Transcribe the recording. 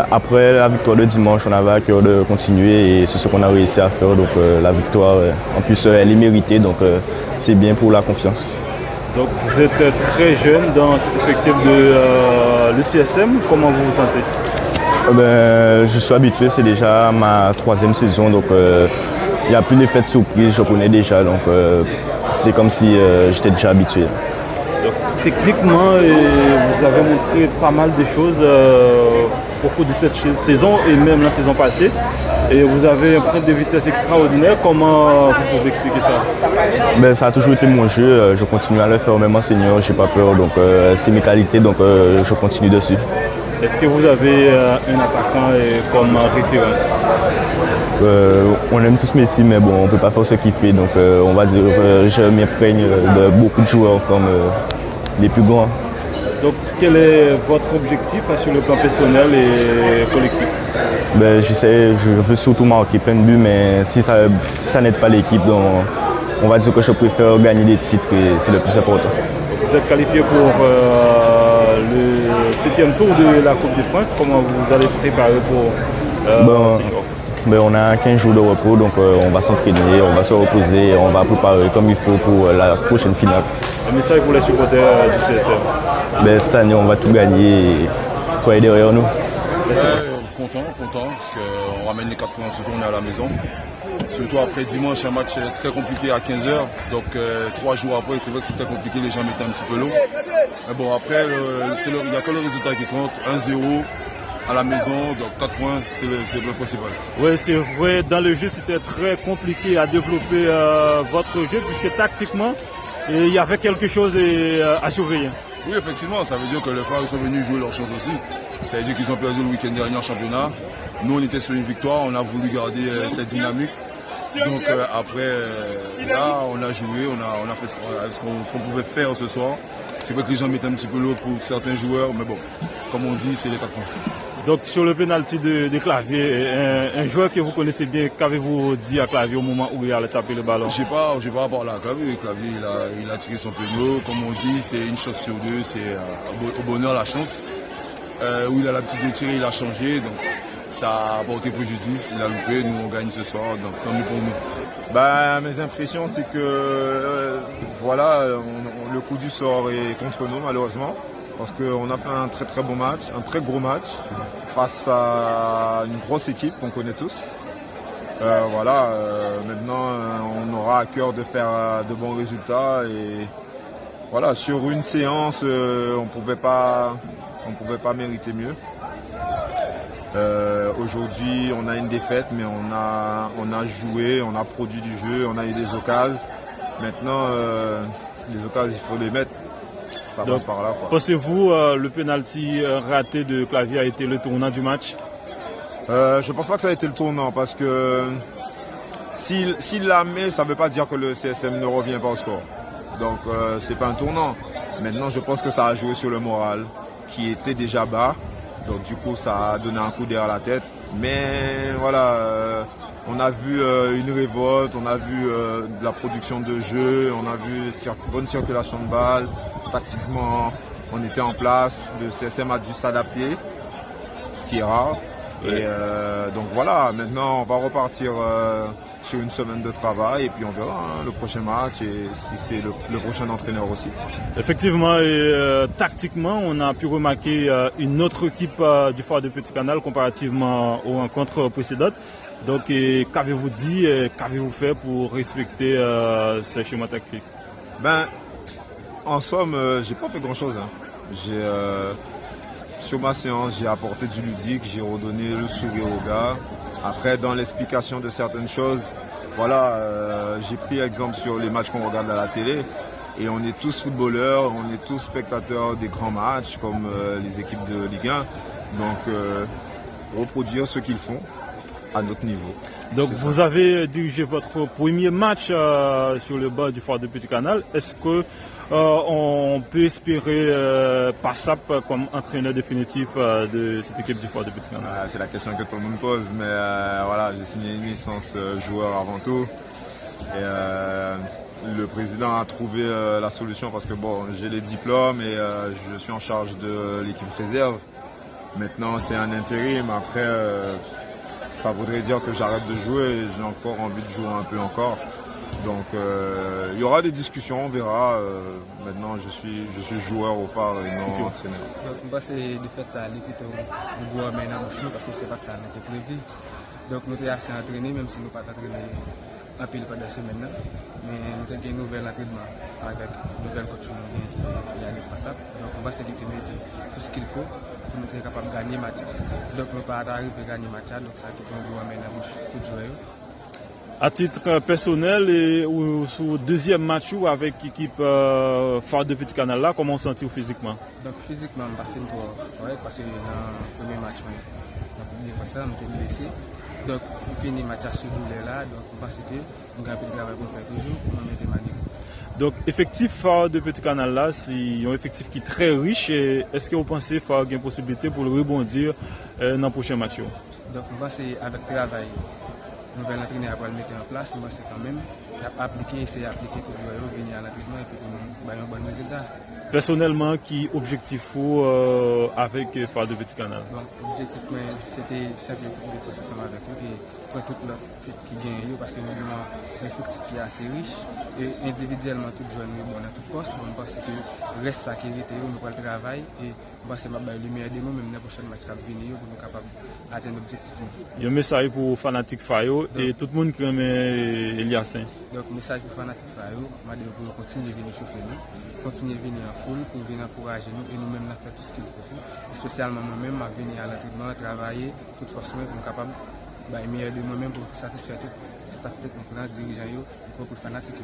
Après la victoire de dimanche, on avait à cœur de continuer et c'est ce qu'on a réussi à faire. Donc la victoire, en plus, elle est méritée, donc c'est bien pour la confiance. Donc vous êtes très jeune dans cette effectif de l'UCSM. Comment vous vous sentez? Je suis habitué, c'est déjà ma 3e saison, donc il n'y a plus d'effet de surprise, je connais déjà, donc c'est comme si j'étais déjà habitué. Donc, techniquement, vous avez montré pas mal de choses au cours de cette saison et même la saison passée. Et vous avez un point de vitesse extraordinaire. Comment vous pouvez expliquer ça? Ça a toujours été mon jeu. Je continue à le faire même en senior. Je n'ai pas peur. Donc c'est mes qualités. Donc je continue dessus. Est-ce que vous avez un attaquant comme référence? On aime tous Messi, mais bon, on ne peut pas faire ce qu'il fait. Donc on va dire je m'imprègne de beaucoup de joueurs comme les plus grands. Donc quel est votre objectif sur le plan personnel et collectif? Je veux surtout marquer plein de buts, mais si ça n'aide pas l'équipe, donc on va dire que je préfère gagner des titres et c'est le plus important. Vous êtes qualifié pour le 7e tour de la Coupe de France. Comment vous allez préparer pour on a 15 jours de repos, donc on va s'entraîner, on va se reposer, on va préparer comme il faut pour la prochaine finale. Un message pour les supporters du CSM? Cette année, on va tout gagner et soyez derrière nous. Content, parce qu'on ramène les 4 points, surtout on est à la maison. Surtout après dimanche, un match très compliqué à 15h. Donc 3 jours après, c'est vrai que c'était compliqué, les gens mettaient un petit peu l'eau. Mais bon, après, il n'y a que le résultat qui compte. 1-0 à la maison, donc 4 points, c'est le principal. Oui, c'est vrai, dans le jeu, c'était très compliqué à développer votre jeu, puisque tactiquement, il y avait quelque chose à surveiller. Oui, effectivement, ça veut dire que les frères sont venus jouer leur chance aussi. Ça veut dire qu'ils ont perdu le week-end dernier en championnat. Nous, on était sur une victoire, on a voulu garder cette dynamique. Donc après, là, on a joué, on a fait ce qu'on pouvait faire ce soir. C'est vrai que les gens mettaient un petit peu l'eau pour certains joueurs, mais bon, comme on dit, c'est les 4 points. Donc sur le pénalty de Clavier, un joueur que vous connaissez bien, qu'avez-vous dit à Clavier au moment où il allait taper le ballon? Je n'ai pas parlé à Clavier. Clavier, il a tiré son péno. Comme on dit, c'est une chance sur deux, c'est au bonheur la chance. Où il a l'habitude de tirer, il a changé. Donc ça a apporté préjudice, il a loupé. Nous, on gagne ce soir, donc tant mieux pour nous. Mes impressions, c'est que le coup du sort est contre nous, malheureusement. Parce qu'on a fait un très très bon match, un très gros match, face à une grosse équipe qu'on connaît tous. Maintenant on aura à cœur de faire de bons résultats et voilà, sur une séance on pouvait pas mériter mieux. Aujourd'hui on a une défaite, mais on a joué, on a produit du jeu, on a eu des occasions. Maintenant les occasions il faut les mettre. Ça passe par là, quoi. Pensez-vous le penalty raté de Clavier a été le tournant du match? Je pense pas que ça a été le tournant, parce que s'il la met, ça ne veut pas dire que le CSM ne revient pas au score. Donc c'est pas un tournant. Maintenant je pense que ça a joué sur le moral qui était déjà bas. Donc du coup ça a donné un coup derrière la tête. Mais voilà, on a vu une révolte, on a vu de la production de jeu, on a vu bonne circulation de balles. Tactiquement, on était en place, le CSM a dû s'adapter, ce qui est rare. Et donc voilà, maintenant on va repartir sur une semaine de travail et puis on verra le prochain match et si c'est le prochain entraîneur aussi. Effectivement, tactiquement, on a pu remarquer une autre équipe du Phare de Petit Canal comparativement aux rencontres précédentes. Donc qu'avez-vous dit, qu'avez-vous fait pour respecter ces schémas tactiques? En somme, j'ai pas fait grand-chose. Sur ma séance, j'ai apporté du ludique, j'ai redonné le sourire aux gars. Après, dans l'explication de certaines choses, voilà, j'ai pris exemple sur les matchs qu'on regarde à la télé. Et on est tous footballeurs, on est tous spectateurs des grands matchs comme les équipes de Ligue 1. Donc reproduire ce qu'ils font à notre niveau. Donc vous avez dirigé votre premier match sur le banc du Phare de Petit Canal. Est-ce que on peut espérer Passap comme entraîneur définitif de cette équipe du Phare de Petit Canal? C'est la question que tout le monde pose, mais voilà, j'ai signé une licence joueur avant tout. Et le président a trouvé la solution parce que bon, j'ai les diplômes et je suis en charge de l'équipe réserve. Maintenant, c'est un intérim. Après, ça voudrait dire que j'arrête de jouer et j'ai encore envie de jouer un peu encore. Donc, il y aura des discussions, on verra. Maintenant, je suis joueur au Phare et non entraîneur. Donc, moi, c'est du fait que ça allait quitter au bois maintenant parce que c'est pas que ça n'était prévu. Donc, nous sommes assez entraînés, même si nous ne sommes pas entraînés un peu pendant la semaine. Mais nous avons un nouvel entraînement avec une nouvelle coach qui est Passap. Donc, on va se mettre tout ce qu'il faut pour nous être capable de gagner le match. Donc, nous ne pouvons pas arriver à gagner le match. Donc, ça qui est un bois maintenant tout jouer. À titre personnel et sur le deuxième match avec l'équipe Phare de Petit Canal là, comment on se sent physiquement? Donc physiquement, je ne suis pas parce que dans le premier match, je me blessé. Donc on finit le match à ce là, donc parce que nous avons un travail pour faire toujours pour nous mettre à niveau. Donc effectif Phare de Petit Canal là, c'est un effectif qui est très riche. Est-ce que vous pensez qu'il y a une possibilité pour le rebondir dans le prochain match? Donc on va avec travail. Nouvel entraîneur va le mettre en place, moi c'est quand même essayer d'appliquer tout le jour, venir à l'entraînement et puis qu'on ait un bon résultat. Personnellement, qui objectif avec Phare de Petit Canal? Donc l'objectif c'était chaque fois ensemble avec eux et pour tout le titre qui gagne parce que nous avons un effectif qui est assez riche et individuellement tout joueur nous bon dans tout poste, bon parce que reste ça qui est nous pour le travail et c'est ma le meilleur de nous même dans le prochain match qui va venir pour nous capable atteindre l'objectif. Il y a un message pour fanatique Fayo et tout le monde qui aime Eliassin. Donc message pour fanatique Fayo, m'a dit pour continuer à venir chauffer nous, continuer à venir en foule pour venir encourager nous et nous-mêmes faire tout ce qu'il faut. Spécialement moi-même à venir à l'entraînement, travailler toute façon pour nous capable le meilleur de moi-même pour satisfaire tout le staff technique, dirigeants et pour fanatique.